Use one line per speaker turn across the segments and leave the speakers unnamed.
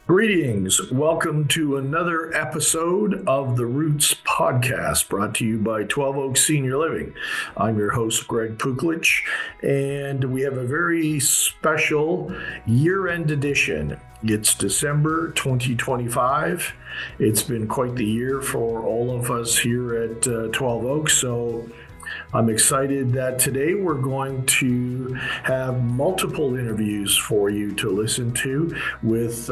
Greetings. Welcome to another episode of the Roots podcast brought to you by 12 Oaks Senior Living. I'm your host, Greg Puklicz, and we have a very special year-end edition. It's December 2025. It's been quite the year for all of us here at 12 Oaks, so I'm excited that today we're going to have multiple interviews for you to listen to with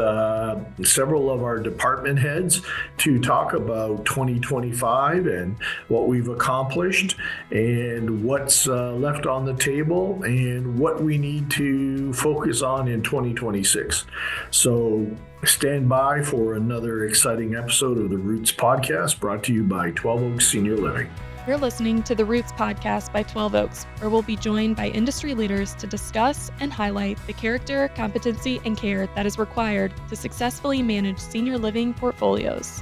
several of our department heads to talk about 2025 and what we've accomplished and what's left on the table and what we need to focus on in 2026. So stand by for another exciting episode of the Roots podcast brought to you by 12 Oaks Senior Living.
You're listening to the Roots podcast by 12 Oaks, where we'll be joined by industry leaders to discuss and highlight the character, competency, and care that is required to successfully manage senior living portfolios.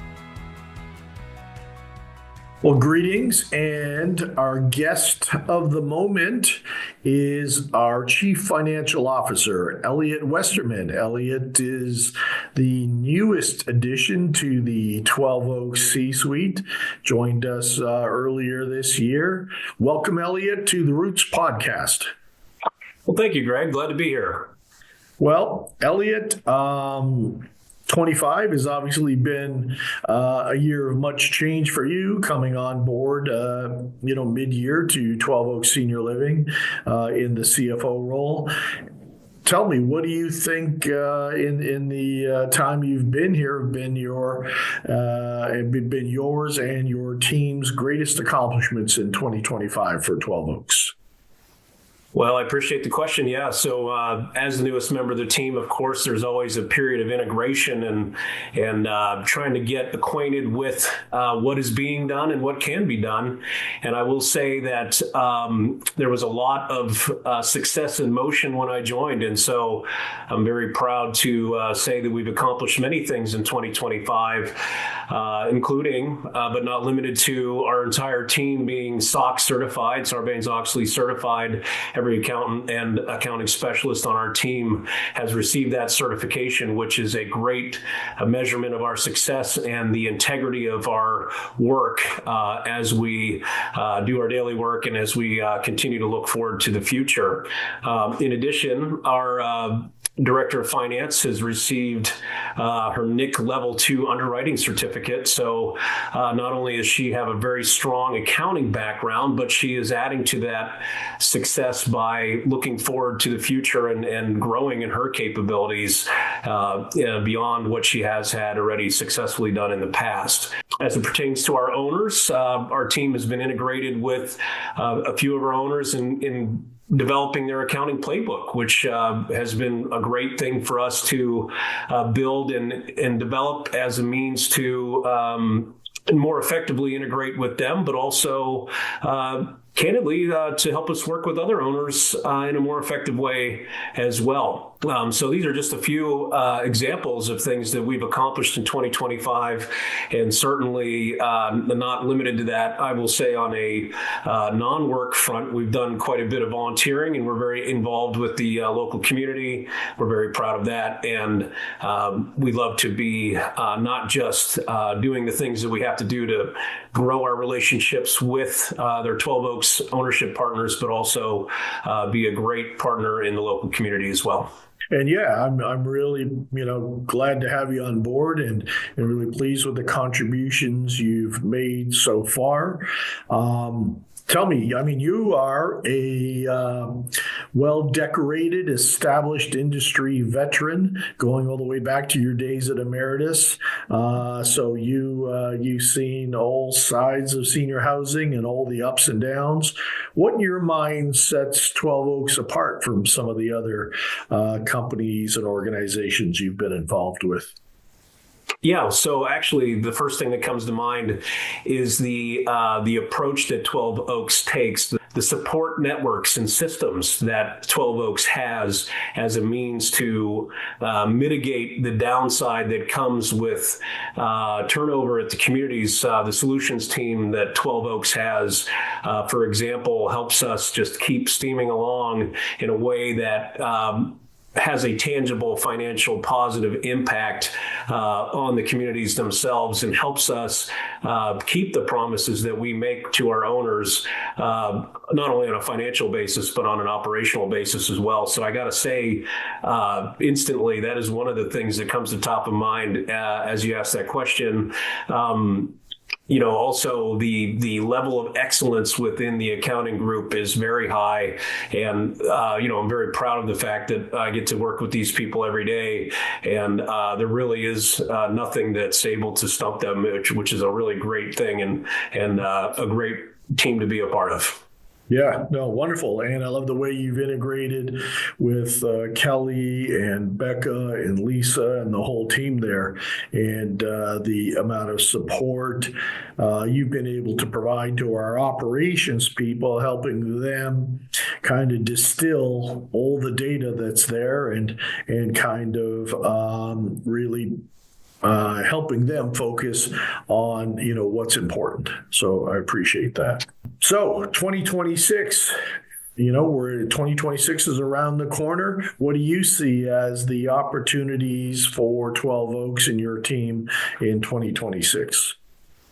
Well, greetings, and our guest of the moment is our Chief Financial Officer, Elliott Westerman. Elliott is the newest addition to the 12 Oaks C-Suite, joined us earlier this year. Welcome, Elliott, to the Roots podcast.
Well, thank you, Greg. Glad to be here.
Well, Elliott, 25 has obviously been a year of much change for you coming on board, mid-year to 12 Oaks Senior Living in the CFO role. Tell me, what do you think in the time you've been here have been yours and your team's greatest accomplishments in 2025 for 12 Oaks?
Well, I appreciate the question. Yeah. So as the newest member of the team, of course, there's always a period of integration and trying to get acquainted with what is being done and what can be done. And I will say that there was a lot of success in motion when I joined. And so I'm very proud to say that we've accomplished many things in 2025, including, but not limited to, our entire team being SOX certified, Sarbanes-Oxley certified. Every accountant and accounting specialist on our team has received that certification, which is a great measurement of our success and the integrity of our work as we do our daily work and as we continue to look forward to the future. In addition, our Director of Finance has received her NIC Level 2 underwriting certificate. So not only does she have a very strong accounting background, but she is adding to that success by looking forward to the future and growing in her capabilities beyond what she has had already successfully done in the past. As it pertains to our owners, our team has been integrated with a few of our owners in developing their accounting playbook, which has been a great thing for us to build and develop as a means to more effectively integrate with them, but also candidly to help us work with other owners in a more effective way as well. So these are just a few examples of things that we've accomplished in 2025, and certainly not limited to that. I will say on a non-work front, we've done quite a bit of volunteering, and we're very involved with the local community. We're very proud of that, and we love to be not just doing the things that we have to do to grow our relationships with their 12 Oaks ownership partners, but also be a great partner in the local community as well.
And yeah, I'm really, glad to have you on board and really pleased with the contributions you've made so far. Tell me, you are a well-decorated, established industry veteran, going all the way back to your days at Emeritus. So you've seen all sides of senior housing and all the ups and downs. What in your mind sets 12 Oaks apart from some of the other companies and organizations you've been involved with?
Yeah, so actually the first thing that comes to mind is the approach that 12 Oaks takes, the support networks and systems that 12 Oaks has as a means to mitigate the downside that comes with turnover at the communities. The solutions team that 12 Oaks has, for example, helps us just keep steaming along in a way that has a tangible financial positive impact on the communities themselves and helps us keep the promises that we make to our owners, not only on a financial basis, but on an operational basis as well. So I got to say, instantly, that is one of the things that comes to top of mind as you ask that question. Also the level of excellence within the accounting group is very high. And, I'm very proud of the fact that I get to work with these people every day. And there really is nothing that's able to stump them, which is a really great thing and a great team to be a part of.
Yeah, no, wonderful. And I love the way you've integrated with Kelly and Becca and Lisa and the whole team there, and the amount of support you've been able to provide to our operations people, helping them kind of distill all the data that's there and kind of really helping them focus on, what's important. So I appreciate that. So 2026, 2026 is around the corner. What do you see as the opportunities for 12 Oaks and your team in 2026?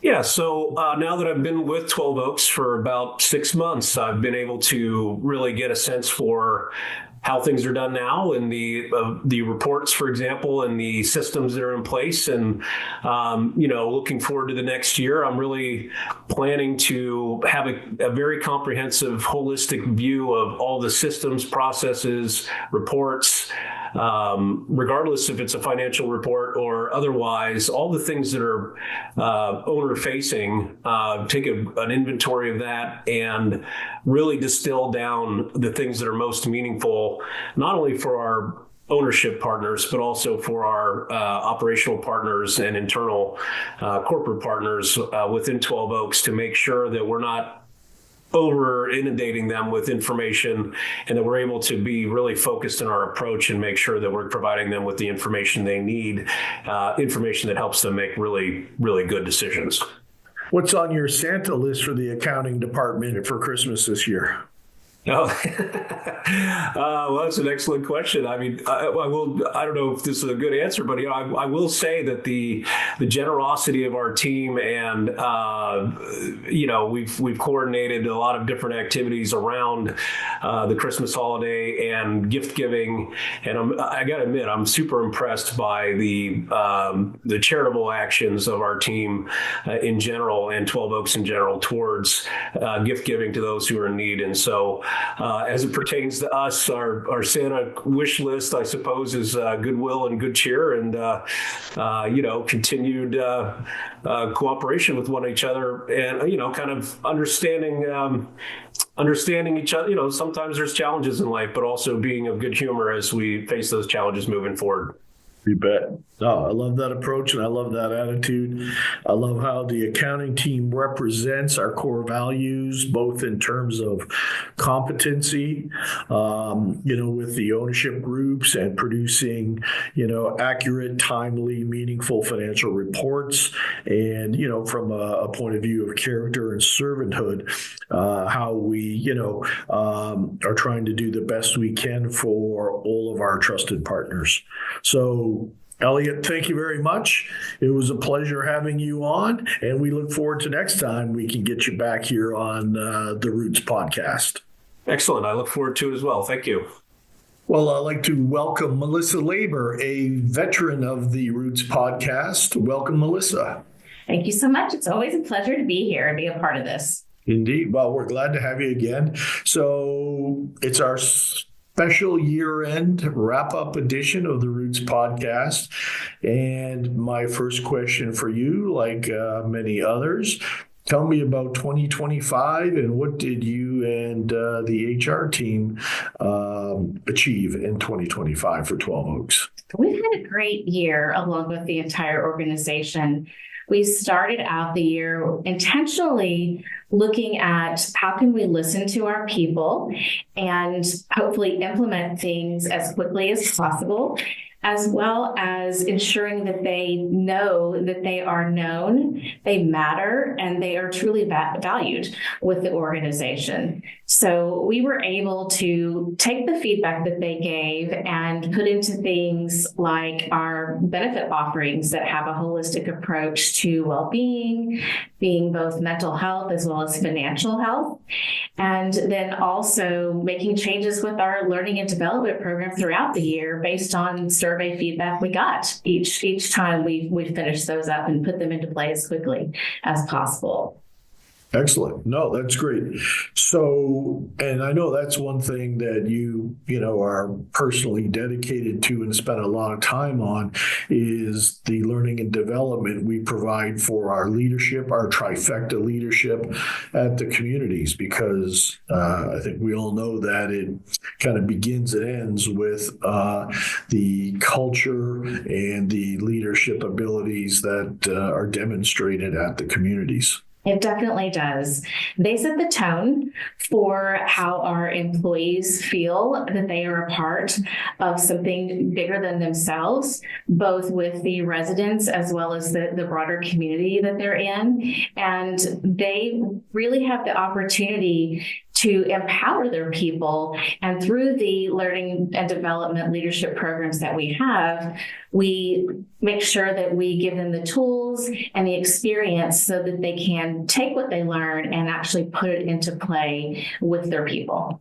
Yeah, so now that I've been with 12 Oaks for about 6 months, I've been able to really get a sense for how things are done now and the reports, for example, and the systems that are in place. And, looking forward to the next year, I'm really planning to have a very comprehensive, holistic view of all the systems, processes, reports, regardless if it's a financial report or otherwise, all the things that are owner facing, take an inventory of that and really distill down the things that are most meaningful, not only for our ownership partners, but also for our operational partners and internal corporate partners within 12 Oaks, to make sure that we're not over inundating them with information, and that we're able to be really focused in our approach and make sure that we're providing them with the information they need, information that helps them make really, really good decisions.
What's on your Santa list for the accounting department for Christmas this year?
Oh, well, that's an excellent question. I mean, I don't know if this is a good answer, but I will say that the generosity of our team, and we've coordinated a lot of different activities around the Christmas holiday and gift giving, and I got to admit, I'm super impressed by the charitable actions of our team in general, and 12 Oaks in general, towards gift giving to those who are in need. And so, as it pertains to us, our Santa wish list, I suppose, is goodwill and good cheer, and continued cooperation with one each other, and kind of understanding each other. Sometimes there's challenges in life, but also being of good humor as we face those challenges moving forward.
You bet. Oh, I love that approach, and I love that attitude. I love how the accounting team represents our core values, both in terms of competency, with the ownership groups and producing, accurate, timely, meaningful financial reports, and, from a point of view of character and servanthood, how we, are trying to do the best we can for all of our trusted partners. So, Elliott, thank you very much. It was a pleasure having you on, and we look forward to next time we can get you back here on the Roots podcast.
Excellent. I look forward to it as well. Thank you.
Well, I'd like to welcome Melissa Labor, a veteran of the Roots podcast. Welcome, Melissa.
Thank you so much. It's always a pleasure to be here and be a part of this.
Indeed. Well, we're glad to have you again. So it's our special year-end wrap-up edition of the Roots podcast. And my first question for you, like many others, tell me about 2025 and what did you and the HR team achieve in 2025 for 12 Oaks?
We've had a great year along with the entire organization. We started out the year intentionally looking at how can we listen to our people and hopefully implement things as quickly as possible. as well as ensuring that they know that they are known, they matter, and they are truly valued with the organization. So we were able to take the feedback that they gave and put into things like our benefit offerings that have a holistic approach to well-being, being both mental health as well as financial health, and then also making changes with our learning and development program throughout the year based on survey feedback we got each time we finished those up and put them into play as quickly as possible.
Excellent. No, that's great. So, and I know that's one thing that you are personally dedicated to and spend a lot of time on is the learning and development we provide for our leadership, our trifecta leadership at the communities, because I think we all know that it kind of begins and ends with the culture and the leadership abilities that are demonstrated at the communities.
It definitely does. They set the tone for how our employees feel that they are a part of something bigger than themselves, both with the residents as well as the broader community that they're in. And they really have the opportunity to empower their people. And through the learning and development leadership programs that we have, we make sure that we give them the tools and the experience so that they can take what they learn and actually put it into play with their people.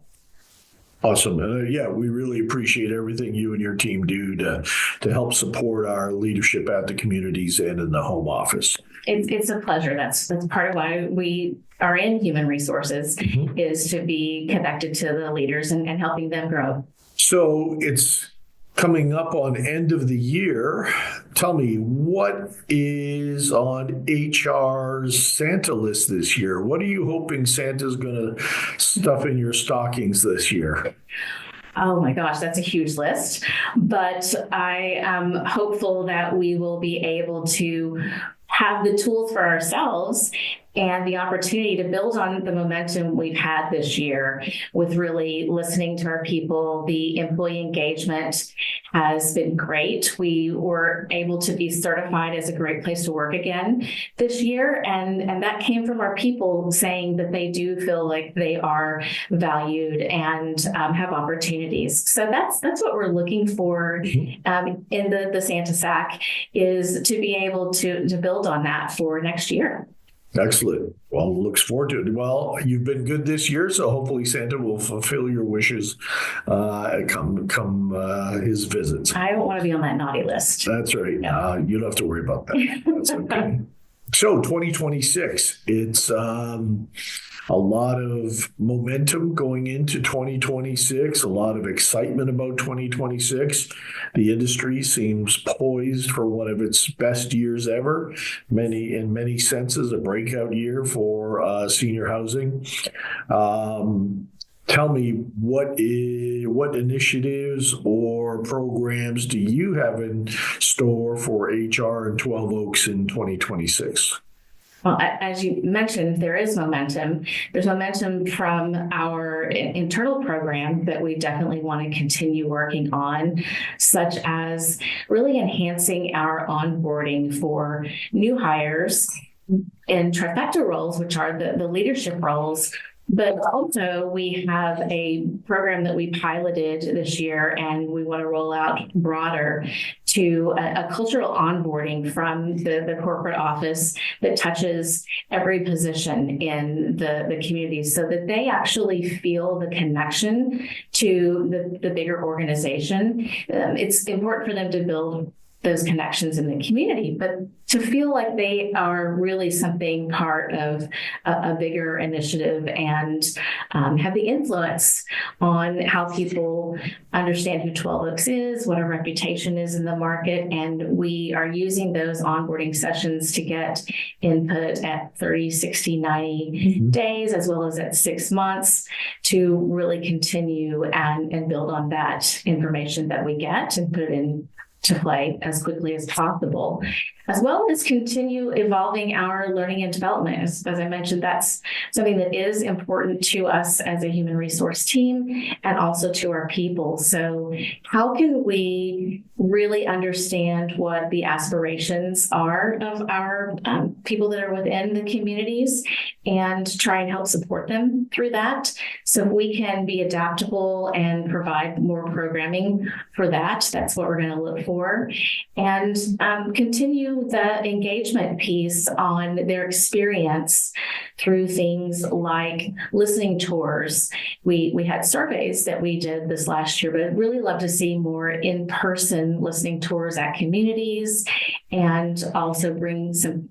Awesome. We really appreciate everything you and your team do to help support our leadership at the communities and in the home office.
It's a pleasure. That's part of why we are in human resources, is to be connected to the leaders and helping them grow.
So it's coming up on end of the year. Tell me, what is on HR's Santa list this year? What are you hoping Santa's going to stuff in your stockings this year?
Oh my gosh, that's a huge list. But I am hopeful that we will be able to have the tools for ourselves and the opportunity to build on the momentum we've had this year with really listening to our people. The employee engagement has been great. We were able to be certified as a great place to work again this year. And that came from our people saying that they do feel like they are valued and have opportunities. So that's what we're looking for in the Santa Sack, is to be able to build on that for next year.
Excellent. Well, looks forward to it. Well, you've been good this year, so hopefully Santa will fulfill your wishes come his visits.
I don't want to be on that naughty list.
That's right.
No.
You don't have to worry about that. That's okay. So 2026, it's a lot of momentum going into 2026, a lot of excitement about 2026. The industry seems poised for one of its best years ever, in many senses, a breakout year for senior housing. Tell me, what initiatives or programs do you have in store for HR and 12 Oaks in 2026?
Well, as you mentioned, there is momentum. There's momentum from our internal program that we definitely want to continue working on, such as really enhancing our onboarding for new hires in trifecta roles, which are the leadership roles. But also we have a program that we piloted this year and we want to roll out broader to a cultural onboarding from the corporate office that touches every position in the community so that they actually feel the connection to the bigger organization. It's important for them to build those connections in the community, but to feel like they are really something part of a bigger initiative and have the influence on how people understand who 12 Oaks is, what our reputation is in the market. And we are using those onboarding sessions to get input at 30, 60, 90 days, as well as at 6 months, to really continue and build on that information that we get and put it in to play as quickly as possible, as well as continue evolving our learning and development. As I mentioned, that's something that is important to us as a human resource team and also to our people. So how can we really understand what the aspirations are of our people that are within the communities and try and help support them through that? So if we can be adaptable and provide more programming for that, that's what we're going to look for. And continue the engagement piece on their experience through things like listening tours. We had surveys that we did this last year, but I'd really love to see more in-person listening tours at communities, and also bring some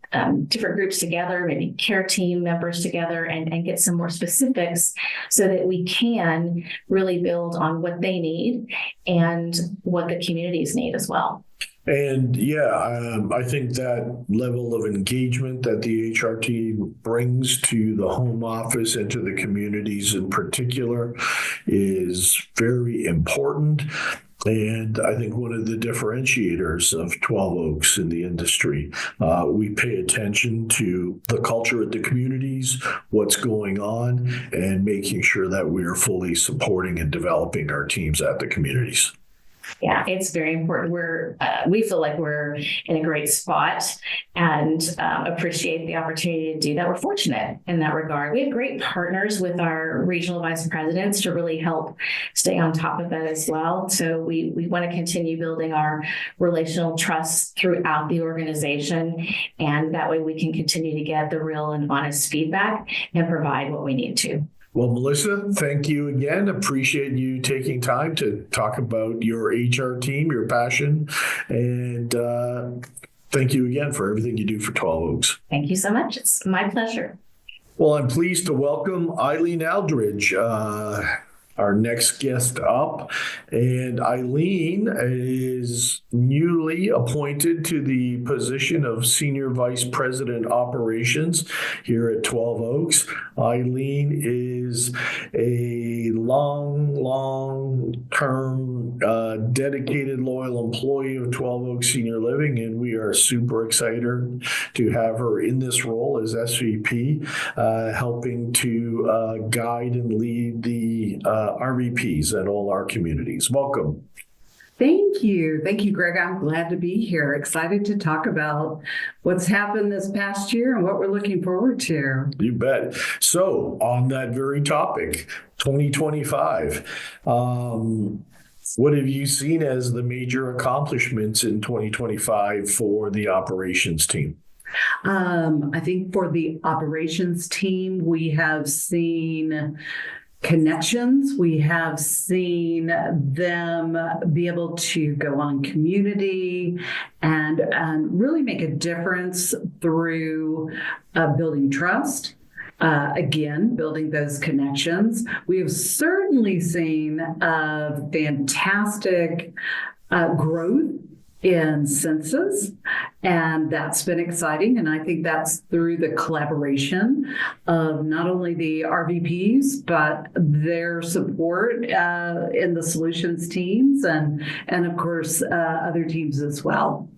different groups together, maybe care team members together, and get some more specifics so that we can really build on what they need and what the communities need as well.
And I think that level of engagement that the HR team brings to the home office and to the communities in particular is very important. And I think one of the differentiators of 12 Oaks in the industry, we pay attention to the culture at the communities, what's going on, and making sure that we are fully supporting and developing our teams at the communities.
Yeah, it's very important. We feel like we're in a great spot and appreciate the opportunity to do that. We're fortunate in that regard. We have great partners with our regional vice presidents to really help stay on top of that as well. So we want to continue building our relational trust throughout the organization, and that way we can continue to get the real and honest feedback and provide what we need to.
Well, Melissa, thank you again. Appreciate you taking time to talk about your HR team, your passion, and thank you again for everything you do for 12 Oaks.
Thank you so much. It's my pleasure.
Well, I'm pleased to welcome Eilleen Aldridge, our next guest up. And Eilleen is newly appointed to the position of Senior Vice President Operations here at 12 Oaks. Eilleen is a long-term, dedicated, loyal employee of 12 Oaks Senior Living, and we are super excited to have her in this role as SVP, helping to guide and lead the RVPs at all our communities. Welcome.
Thank you. Thank you, Greg. I'm glad to be here. Excited to talk about what's happened this past year and what we're looking forward to.
You bet. So on that very topic, 2025, what have you seen as the major accomplishments in 2025 for the operations team?
I think for the operations team, we have seen connections. We have seen them be able to go on community and really make a difference through building trust. Again, building those connections. We have certainly seen fantastic growth in census, and that's been exciting. And I think that's through the collaboration of not only the RVPs, but their support in the solutions teams and of course, other teams as well.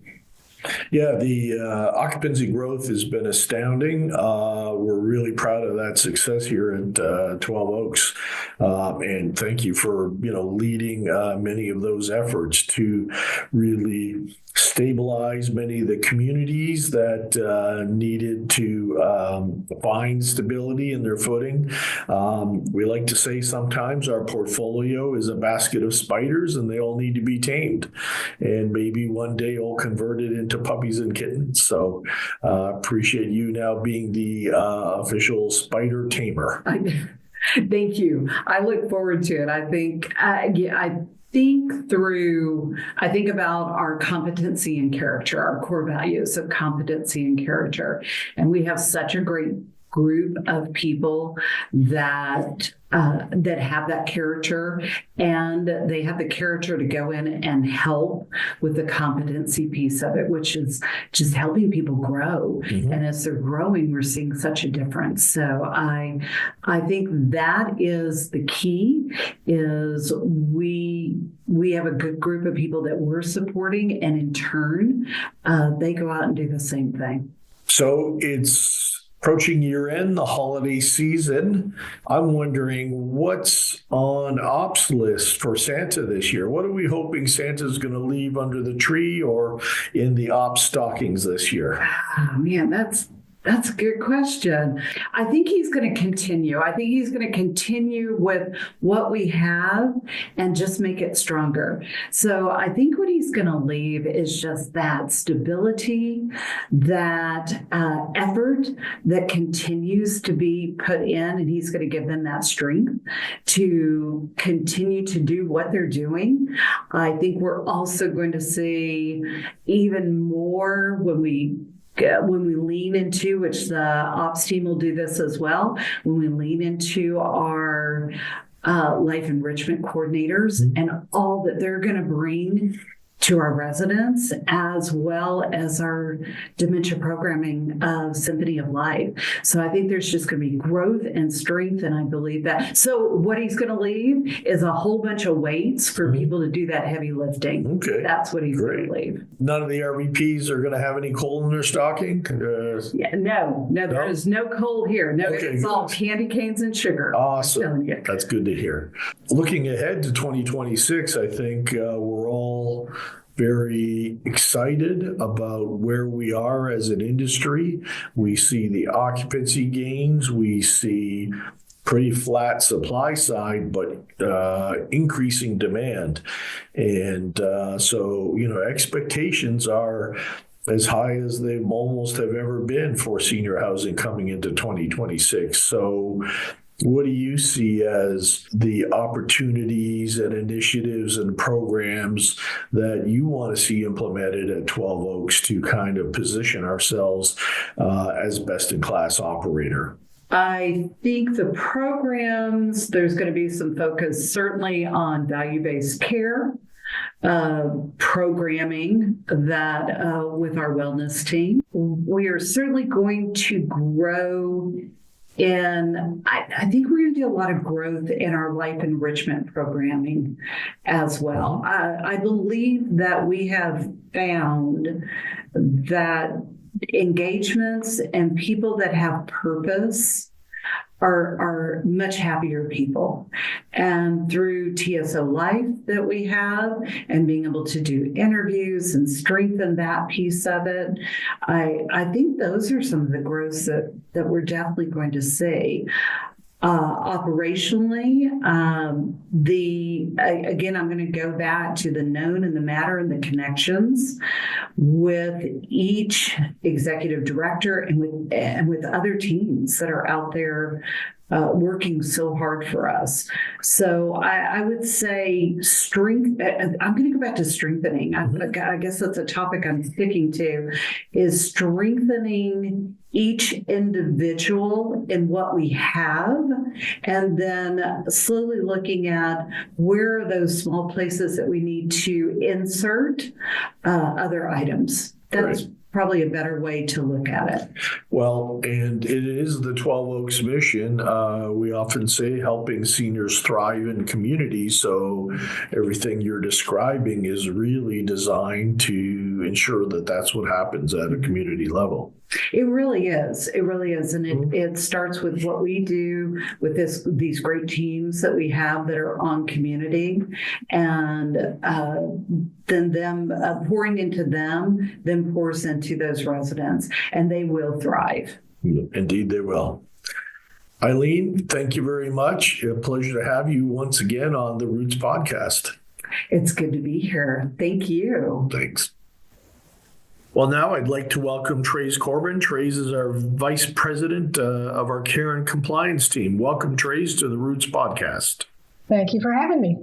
Yeah, the occupancy growth has been astounding. We're really proud of that success here at 12 Oaks. And thank you for, leading many of those efforts to really stabilize many of the communities that needed to find stability in their footing. We like to say sometimes our portfolio is a basket of spiders and they all need to be tamed. And maybe one day we'll convert it into puppies and kittens. So appreciate you now being the official spider tamer.
Thank you. I look forward to it. I think I think about our competency and character, our core values of competency and character. And we have such a great group of people that have that character, and they have the character to go in and help with the competency piece of it, which is just helping people grow. And as they're growing, we're seeing such a difference. So I think that is the key, is we have a good group of people that we're supporting, and in turn, they go out and do the same thing.
So it's approaching year end, the holiday season. I'm wondering what's on Ops list for Santa this year. What are we hoping Santa's going to leave under the tree or in the Ops stockings this year?
Oh, man, that's a good question. I think he's going to continue. I think he's going to continue with what we have and just make it stronger. So I think what he's going to leave is just that stability, that effort that continues to be put in, and he's going to give them that strength to continue to do what they're doing. I think we're also going to see even more when we lean into, which the ops team will do this as well, when we lean into our life enrichment coordinators and all that they're going to bring to our residents, as well as our dementia programming Symphony of Life. So I think there's just going to be growth and strength, and I believe that. So what he's going to leave is a whole bunch of weights for people to do that heavy lifting.
Okay.
That's what he's going to leave.
None of the RVPs are going to have any coal in their stocking?
No, there is no coal here. No,
okay,
it's all candy canes and sugar.
Awesome. That's good to hear. Looking ahead to 2026, I think we're all very excited about where we are as an industry. We see the occupancy gains. We see pretty flat supply side, but increasing demand. And so, expectations are as high as they almost have ever been for senior housing coming into 2026. So what do you see as the opportunities and initiatives and programs that you want to see implemented at 12 Oaks to kind of position ourselves as best-in-class operator?
I think the programs, there's going to be some focus certainly on value-based care, programming that with our wellness team. We are certainly going to grow and I think we're going to do a lot of growth in our life enrichment programming as well. I believe that we have found that engagements and people that have purpose are much happier people. And through TSO Life that we have and being able to do interviews and strengthen that piece of it, I think those are some of the growths that we're definitely going to see. Operationally, again, I'm going to go back to the known and the matter and the connections with each executive director and with other teams that are out there working so hard for us. So I would say strength. I'm going to go back to strengthening. I guess that's a topic I'm sticking to, is strengthening each individual in what we have, and then slowly looking at where are those small places that we need to insert other items. That's probably a better way to look at it.
Well, and it is the 12 Oaks mission. We often say helping seniors thrive in communities. So everything you're describing is really designed to ensure that that's what happens at a community level.
It really is. It really is. And it starts with what we do with these great teams that we have that are on community, and then them pouring into them, then pours into those residents, and they will thrive.
Indeed, they will. Eilleen, thank you very much. A pleasure to have you once again on the Roots podcast.
It's good to be here. Thank you.
Thanks. Well, now I'd like to welcome Terese Corbin. Terese is our Vice President of our Care and Compliance team. Welcome, Terese, to the Roots podcast.
Thank you for having me.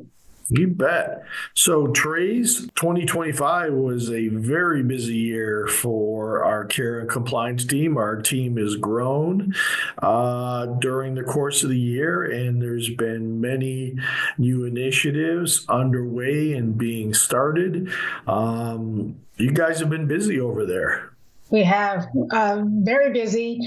You bet. So, Terese, 2025 was a very busy year for our care and compliance team. Our team has grown during the course of the year, and there's been many new initiatives underway and being started. You guys have been busy over there.
We have very busy.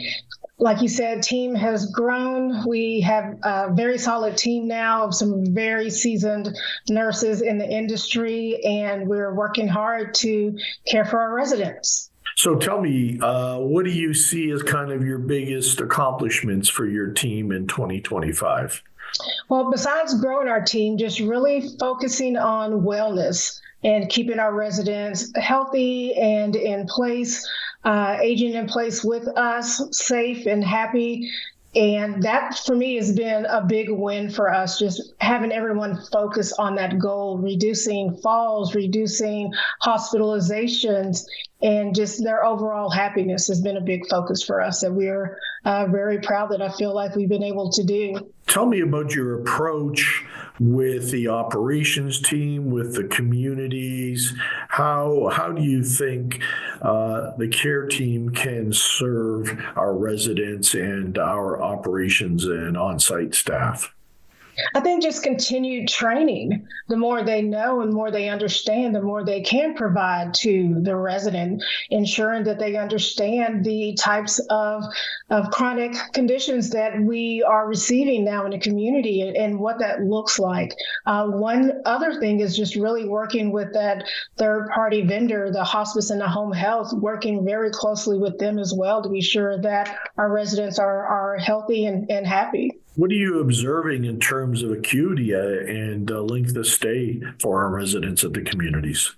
Like you said, team has grown. We have a very solid team now of some very seasoned nurses in the industry, and we're working hard to care for our residents.
So tell me, what do you see as kind of your biggest accomplishments for your team in 2025?
Well, besides growing our team, just really focusing on wellness and keeping our residents healthy and in place, aging in place with us, safe and happy. And that, for me, has been a big win for us, just having everyone focus on that goal, reducing falls, reducing hospitalizations, and just their overall happiness has been a big focus for us that we're very proud that I feel like we've been able to do.
Tell me about your approach with the operations team, with the communities. How do you think the care team can serve our residents and our operations and on-site staff?
I think just continued training. The more they know and more they understand, the more they can provide to the resident, ensuring that they understand the types of chronic conditions that we are receiving now in the community and what that looks like. One other thing is just really working with that third-party vendor, the hospice and the home health, working very closely with them as well to be sure that our residents are healthy and happy.
What are you observing in terms of acuity and length of stay for our residents at the communities?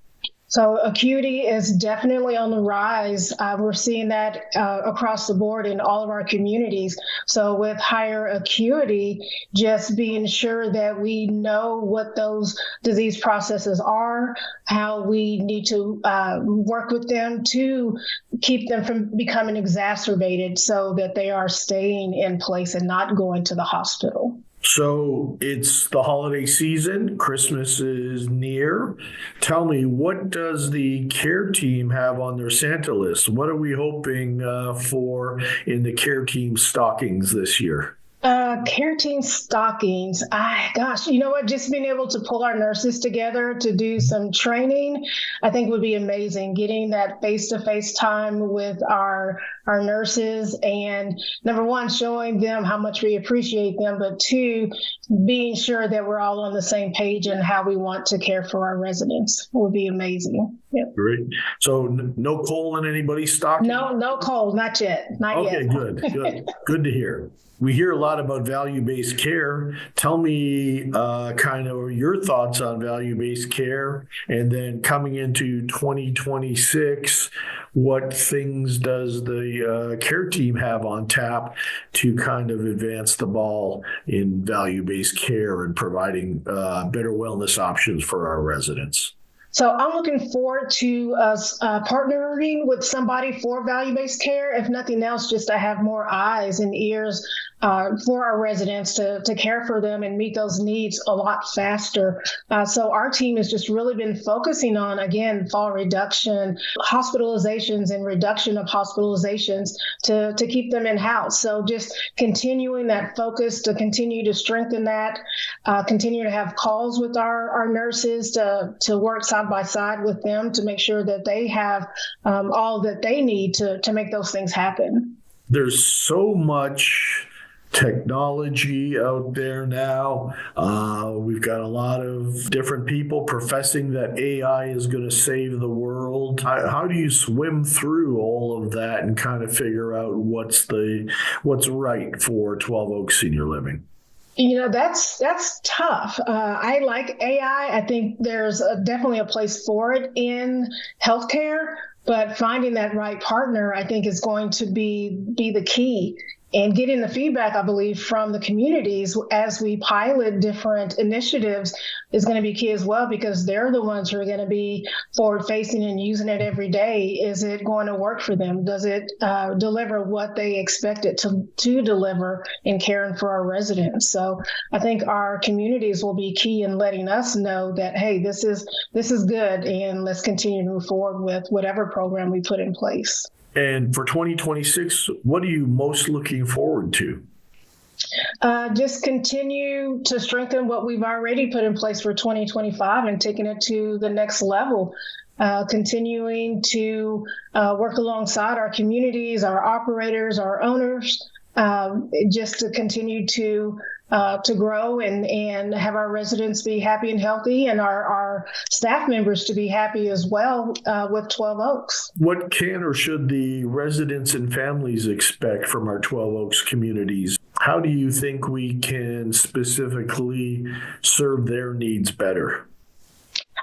So acuity is definitely on the rise. We're seeing that across the board in all of our communities. So with higher acuity, just being sure that we know what those disease processes are, how we need to work with them to keep them from becoming exacerbated so that they are staying in place and not going to the hospital.
So it's the holiday season. Christmas is near. Tell me, what does the care team have on their Santa list? What are we hoping for in the care team stockings this year?
Care team stockings. Gosh, you know what? Just being able to pull our nurses together to do some training, I think would be amazing. Getting that face-to-face time with our nurses, and number one, showing them how much we appreciate them, but two, being sure that we're all on the same page and how we want to care for our residents would be amazing. Yep.
Great. So no coal in anybody's stocking?
No coal, not yet. Not yet.
Okay, good. Good to hear. We hear a lot about value-based care. Tell me kind of your thoughts on value-based care, and then coming into 2026, what things does the care team have on tap to kind of advance the ball in value-based care and providing better wellness options for our residents?
So I'm looking forward to us partnering with somebody for value-based care, if nothing else, just to have more eyes and ears for our residents to care for them and meet those needs a lot faster. So our team has just really been focusing on, again, fall reduction, hospitalizations and reduction of hospitalizations to keep them in-house. So just continuing that focus to continue to strengthen that, continue to have calls with our nurses to work side by side with them to make sure that they have all that they need to make those things happen.
There's so much technology out there now. We've got a lot of different people professing that AI is going to save the world. How do you swim through all of that and kind of figure out what's right for 12 Oaks Senior Living?
You know, that's tough. I like AI. I think there's definitely a place for it in healthcare, but finding that right partner, I think, is going to be the key. And getting the feedback, I believe, from the communities as we pilot different initiatives is going to be key as well, because they're the ones who are going to be forward facing and using it every day. Is it going to work for them? Does it deliver what they expect it to deliver in caring for our residents? So I think our communities will be key in letting us know that, hey, this is good, and let's continue to move forward with whatever program we put in place.
And for 2026, what are you most looking forward to?
Just continue to strengthen what we've already put in place for 2025 and taking it to the next level. Continuing to work alongside our communities, our operators, our owners, just to continue to grow and have our residents be happy and healthy, and our staff members to be happy as well with 12 Oaks.
What can or should the residents and families expect from our 12 Oaks communities? How do you think we can specifically serve their needs better?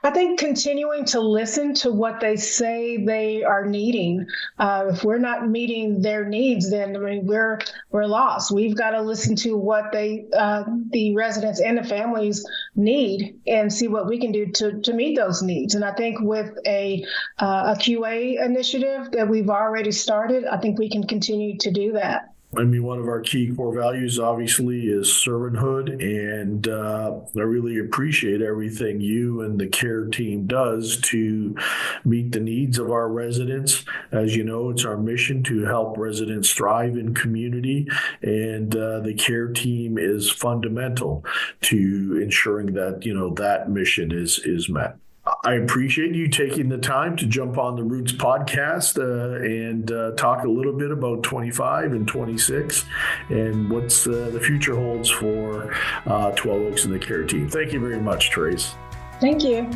I think continuing to listen to what they say they are needing. If we're not meeting their needs, then we're lost. We've got to listen to what the residents and the families need and see what we can do to meet those needs. And I think with a QA initiative that we've already started, I think we can continue to do that.
I mean, one of our key core values, obviously, is servanthood, and I really appreciate everything you and the care team does to meet the needs of our residents. As you know, it's our mission to help residents thrive in community, and the care team is fundamental to ensuring that, that mission is met. I appreciate you taking the time to jump on the Roots podcast and talk a little bit about 25 and 26 and what's the future holds for 12 Oaks and the care team. Thank you very much, Terese.
Thank you.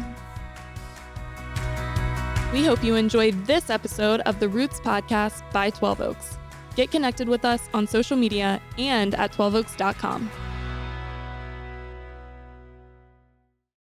We hope you enjoyed this episode of the Roots podcast by 12 Oaks. Get connected with us on social media and at 12oaks.com.